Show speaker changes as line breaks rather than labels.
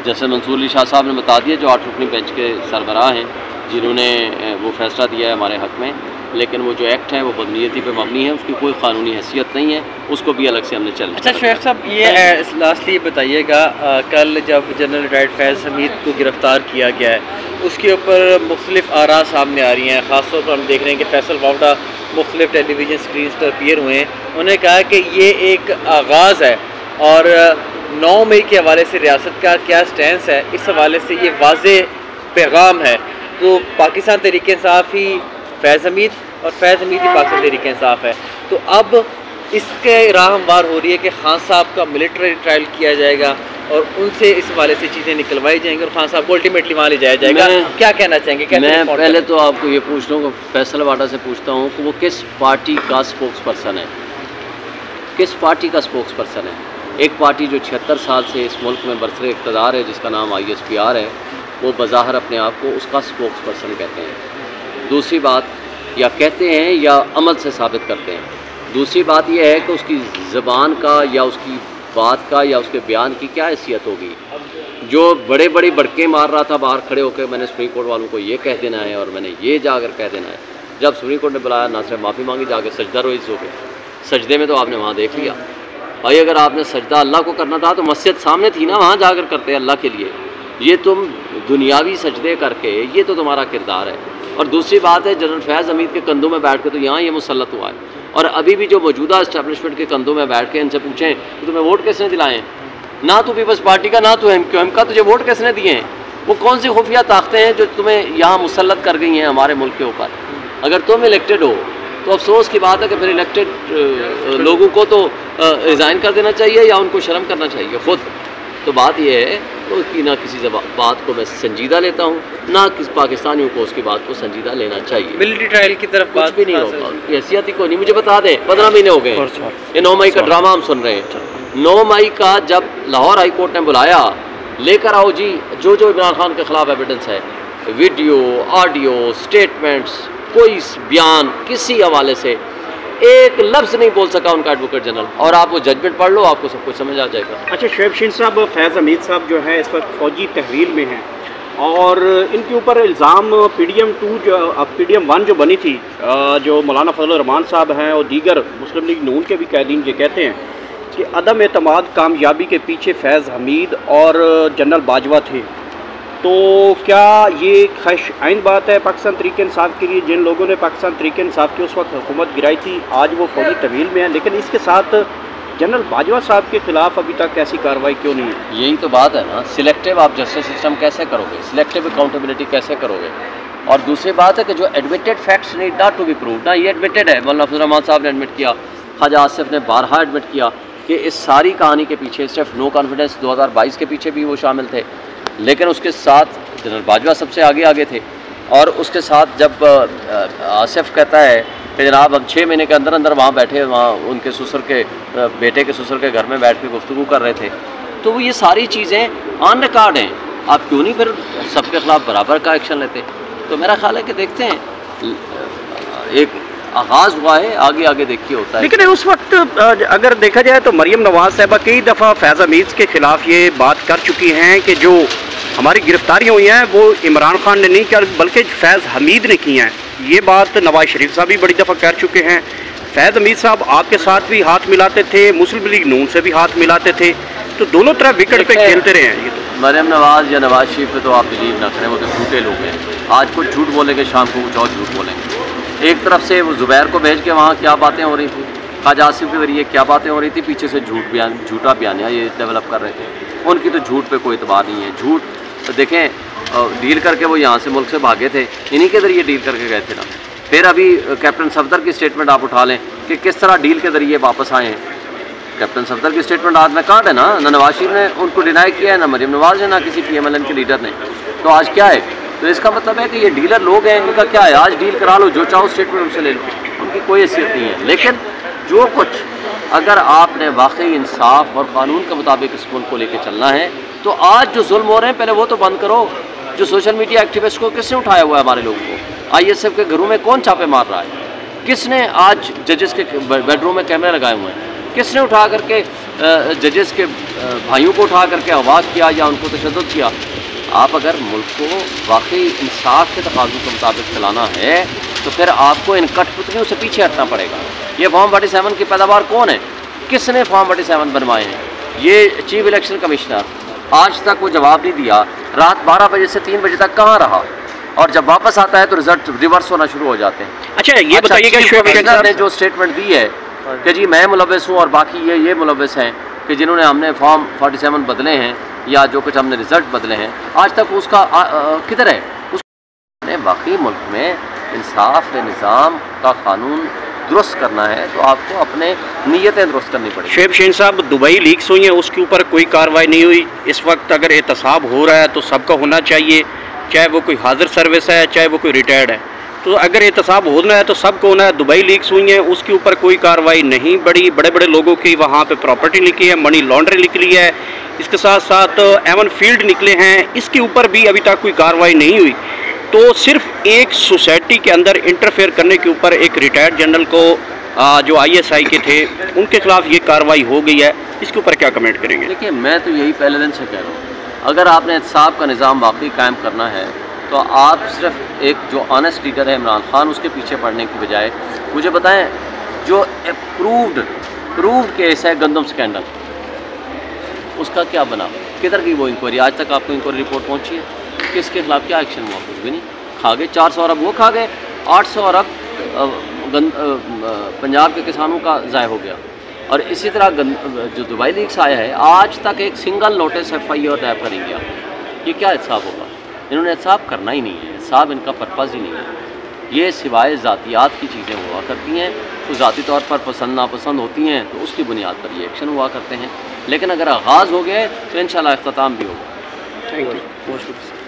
जैसे मंसूर अली शाह साहब ने बता दिया, जो 8 रुकनी बेंच के सरबराह हैं, जिन्होंने वो फैसला दिया है हमारे हक़ में, लेकिन वो जो एक्ट है वो बदनीयती पे मबनी है, उसकी कोई कानूनी हैसियत नहीं है, उसको भी अलग से हमने चैलेंज।
अच्छा शोएब साहब, ये लास्टली बताइएगा, कल जब जनरल रिटायर्ड फैज़ हमीद को गिरफ़्तार किया गया है, उसके ऊपर मुख्तलिफ आरा सामने आ रही हैं। ख़ासतौर पर हम देख रहे हैं कि फैसल वावडा मुख्तलिफ टेलीविज़न स्क्रीन पर अपीयर हुए हैं। उन्होंने कहा कि ये एक आगाज़ है और 9 मई के हवाले से रियासत का क्या स्टैंस है, इस हवाले से ये वाज़े पैगाम है। तो पाकिस्तान तहरीक इंसाफ ही फैज़ हमीद और फैज़ हमीद ही पाकिस्तान तहरीक इंसाफ है। तो अब इसके राह हमवार हो रही है कि खान साहब का मिलिट्री ट्रायल किया जाएगा और उनसे इस हवाले से चीज़ें निकलवाई जाएंगी और खान साहब को अल्टीमेटली वहाँ ले जाया जाएगा। क्या कहना चाहेंगे?
मैं पहले तो आपको ये पूछ लूँ, फैसल वाडा से पूछता हूँ कि वो किस पार्टी का स्पोक्स पर्सन है, किस पार्टी का स्पोक्स पर्सन है? एक पार्टी जो 76 साल से इस मुल्क में बरसरे इक़्तिदार है, जिसका नाम ISPR है, वो बज़ाहिर अपने आप को उसका स्पोक्स पर्सन कहते हैं। दूसरी बात, या कहते हैं या अमल से साबित करते हैं। दूसरी बात यह है कि उसकी ज़बान का या उसकी बात का या उसके बयान की क्या हैसियत होगी। जो बड़े बड़े बड़के मार रहा था बाहर खड़े होकर, मैंने सुप्रीम कोर्ट वालों को ये कह देना है और मैंने ये जाकर कह देना है, जब सुप्रीम कोर्ट ने बुलाया ना सिर्फ माफ़ी मांगी, जाकर सजदा रोइस हो गए। सजदे में तो आपने वहाँ देख लिया। भाई अगर आपने सजदा अल्लाह को करना था तो मस्जिद सामने थी ना, वहाँ जाकर करते अल्लाह के लिए। ये तुम दुनियावी सजदे करके, ये तो तुम्हारा किरदार है। और दूसरी बात है, जनरल फैज़ हमीद के कंधों में बैठ के तो यहाँ ये मुसल्लत हुआ है, और अभी भी जो मौजूदा इस्टेब्लिशमेंट के कंधों में बैठ के इनसे पूछें कि तुम्हें वोट किसने दिलाए हैं, ना तो पीपल्स पार्टी का ना तो MQM का, तुझे वोट किसने दिए हैं? वो कौन सी खुफिया ताकतें हैं जो तुम्हें यहाँ मुसल्लत कर गई हैं हमारे मुल्क के ऊपर? अगर तुम इलेक्टेड हो तो अफसोस की बात है कि फिर इलेक्टेड लोगों को तो रिज़ाइन कर देना चाहिए या उनको शर्म करना चाहिए खुद। तो बात यह है तो कि ना किसी बात को मैं संजीदा लेता हूँ, ना किस पाकिस्तानियों को उसकी बात को संजीदा लेना चाहिए।
मिलिट्री ट्रायल की तरफ
कुछ भी नहीं होगा, हैसियत ही कोई नहीं। मुझे बता दें, 15 महीने हो गए ये 9 मई का ड्रामा हम सुन रहे हैं। 9 मई का जब लाहौर हाई कोर्ट ने बुलाया, लेकर आओ जी जो जो इमरान खान के खिलाफ एविडेंस है, वीडियो, ऑडियो, स्टेटमेंट्स, कोई बयान किसी हवाले से एक लफ्ज़ नहीं बोल सका उनका एडवोकेट जनरल। और आप वो जजमेंट पढ़ लो, आपको सब कुछ समझ आ जाएगा।
अच्छा शोएब शीन साहब, फैज़ हमीद साहब जो है इस वक्त फ़ौजी तहवील में हैं और इनके ऊपर इल्ज़ाम PDM 1 जो बनी थी, जो मौलाना फजल रहमान साहब हैं और दीगर मुस्लिम लीग नून के भी कैदीन ये कहते हैं कि अदम एतमाद कामयाबी के पीछे फैज़ हमीद और जनरल बाजवा थे। तो क्या ये खश आइन बात है पाकिस्तान तहरीक इंसाफ के लिए? जिन लोगों ने पाकिस्तान तहरीक इंसाफ की उस वक्त हुकूमत गिराई थी, आज वो फौजी तहवील में है, लेकिन इसके साथ जनरल बाजवा साहब के खिलाफ अभी तक ऐसी कार्रवाई क्यों नहीं है?
यही तो बात है ना, सिलेक्टिव आप जस्टिस सिस्टम कैसे करोगे, सिलेक्टिव अकाउंटेबिलिटी कैसे करोगे? और दूसरी बात है कि जो admitted facts need not to be proved, ना ये एडमिटेड है। मौलाना फजल रहमान साहब ने एडमिट किया, ख्वाजा आसिफ ने बारहा एडमिट किया कि इस सारी कहानी के पीछे सिर्फ नो कॉन्फिडेंस 2022 के पीछे भी वो शामिल थे, लेकिन उसके साथ जनरल बाजवा सबसे आगे थे। और उसके साथ जब आसिफ कहता है कि जनाब हम 6 महीने के अंदर अंदर वहाँ बैठे, वहाँ उनके ससुर के बेटे के ससुर के घर में बैठ के गुफ्तगू कर रहे थे, तो वो ये सारी चीज़ें ऑन रिकॉर्ड हैं। आप क्यों नहीं फिर सबके खिलाफ बराबर का एक्शन लेते? तो मेरा ख्याल है कि देखते हैं, एक आगाज़ हुआ है, आगे आगे देखिए होता है।
लेकिन उस वक्त अगर देखा जाए तो मरियम नवाज साहबा कई दफ़ा फैज़ हमीद के ख़िलाफ़ ये बात कर चुकी हैं कि जो हमारी गिरफ्तारियाँ हुई हैं वो इमरान खान ने नहीं कर बल्कि फैज़ हमीद ने की हैं। ये बात नवाज शरीफ साहब भी बड़ी दफ़ा कर चुके हैं। फैज़ हमीद साहब आपके साथ भी हाथ मिलाते थे, मुस्लिम लीग नून से भी हाथ मिलाते थे, तो दोनों तरफ विकेट पे खेलते रहे हैं। ये तो
मरियम नवाज या नवाज शरीफ पे तो आप बिलीव ना करें, वो तो झूठे लोग हैं। आज कुछ झूठ बोलेंगे, शाम को कुछ और झूठ बोलेंगे। एक तरफ से वो ज़ुबैर को भेज के वहाँ क्या बातें हो रही थी, ख्वाजा आसिफ के जरिए क्या बातें हो रही थी, पीछे से झूठा बयानिया ये डेवलप कर रहे थे। उनकी तो झूठ पे कोई एतबार नहीं है। झूठ तो देखें, डील करके वो यहाँ से मुल्क से भागे थे, इन्हीं के ज़रिए डील करके गए थे ना। फिर अभी कैप्टन सफदर की स्टेटमेंट आप उठा लें कि किस तरह डील के ज़रिए वापस आए हैं। कैप्टन सफदर की स्टेटमेंट आज में कार्ड है ना नवाज शरीफ ने उनको डिनाई किया है, ना मरियम नवाज ने, ना किसी PMLN के लीडर ने। तो आज क्या है? तो इसका मतलब है कि ये डीलर लोग हैं, इनका क्या है, आज डील करा लो, जो चाहो स्टेटमेंट उनसे ले लो, उनकी कोई हैसियत नहीं है। लेकिन जो कुछ अगर आपने वाकई इंसाफ और कानून के मुताबिक इस मुल्क को लेकर चलना है, तो आज जो जुल्म हो रहे हैं पहले वो तो बंद करो। जो सोशल मीडिया एक्टिविस्ट को किसने उठाया हुआ है हमारे लोगों को? ISF के घरों में कौन छापे मार रहा है? किसने आज जजेस के बेडरूम में कैमरे लगाए हुए हैं? किसने उठा करके जजेस के भाइयों को उठा करके आवाज़ किया या उनको तशद्दुद किया? आप अगर मुल्क को वाकई इंसाफ के तकाज़ों के मुताबिक चलाना है तो फिर आपको इन कठपुतलियों से पीछे हटना पड़ेगा। ये फॉर्म 47 की पैदावार कौन है? किसने फॉर्म 47 बनवाए हैं? ये चीफ इलेक्शन कमिश्नर आज तक वो जवाब नहीं दिया। रात 12 बजे से 3 बजे तक कहाँ रहा? और जब वापस आता है तो रिजल्ट रिवर्स होना शुरू हो जाते हैं।
अच्छा ये बताइए कि
चीफ कमिश्नर ने जो स्टेटमेंट दी है कि जी मैं मुलव्वस हूँ और बाकी ये मुलव्वस हैं कि जिन्होंने हमने फॉर्म 47 बदले हैं या जो कुछ हमने रिजल्ट बदले हैं, आज तक उसका किधर है? उसने बाकी मुल्क में इंसाफ निज़ाम का कानून दुरुस्त करना है तो आपको अपने नीयतें दुरुस्त करनी पड़ेगी।
शुएब शहीन साहब, दुबई लीक्स हुई हैं, उसके ऊपर कोई कार्रवाई नहीं हुई। इस वक्त अगर एहतसाब हो रहा है तो सबका होना चाहिए, चाहे वो कोई हाजिर सर्विस है चाहे वो कोई रिटायर्ड है। तो अगर एहतसाब होना है तो सबको होना है। दुबई लीक्स हुई हैं, उसके ऊपर कोई कार्रवाई नहीं, बड़े बड़े लोगों की वहाँ पे प्रॉपर्टी निकली है, मनी लॉन्ड्रिंग निकली है, इसके साथ साथ एवन फील्ड निकले हैं, इसके ऊपर भी अभी तक कोई कार्रवाई नहीं हुई। तो सिर्फ एक सोसाइटी के अंदर इंटरफेयर करने के ऊपर एक रिटायर्ड जनरल को जो ISI के थे उनके खिलाफ ये कार्रवाई हो गई है, इसके ऊपर क्या कमेंट करेंगे?
देखिए, मैं तो यही पहले दिन से कह रहा हूँ, अगर आपने एहतसाब का निज़ाम वाकई कायम करना है तो आप सिर्फ एक जो ऑनेस्ट लीडर है इमरान खान उसके पीछे पड़ने की बजाय मुझे बताएं जो प्रूव्ड केस है गंदम स्कैंडल, उसका क्या बना? किधर गई वो इंक्वायरी? आज तक आपको इंक्वायरी रिपोर्ट पहुंची है? किसके खिलाफ क्या एक्शन हुआ? कुछ भी नहीं। खा गए 400 अरब, वो खा गए 800 अरब पंजाब के किसानों का ज़ाय हो गया। और इसी तरह जो दुबई लीक्स आया है, आज तक एक सिंगल नोटिस FIR टाइप का नहीं गया। ये क्या हिसाब होगा? इन्होंने हिसाब करना ही नहीं है, हिसाब इनका पर्पज़ ही नहीं है। ये सिवाय ज़ातियात की चीज़ें हुआ करती हैं, तो ज़ाती तौर पर पसंद नापसंद होती हैं तो उसकी बुनियाद पर ये एक्शन हुआ करते हैं। लेकिन अगर आगाज़ हो गया तो इंशाल्लाह इख्तिताम भी होगा।
थैंक यू, बहुत शुक्रिया।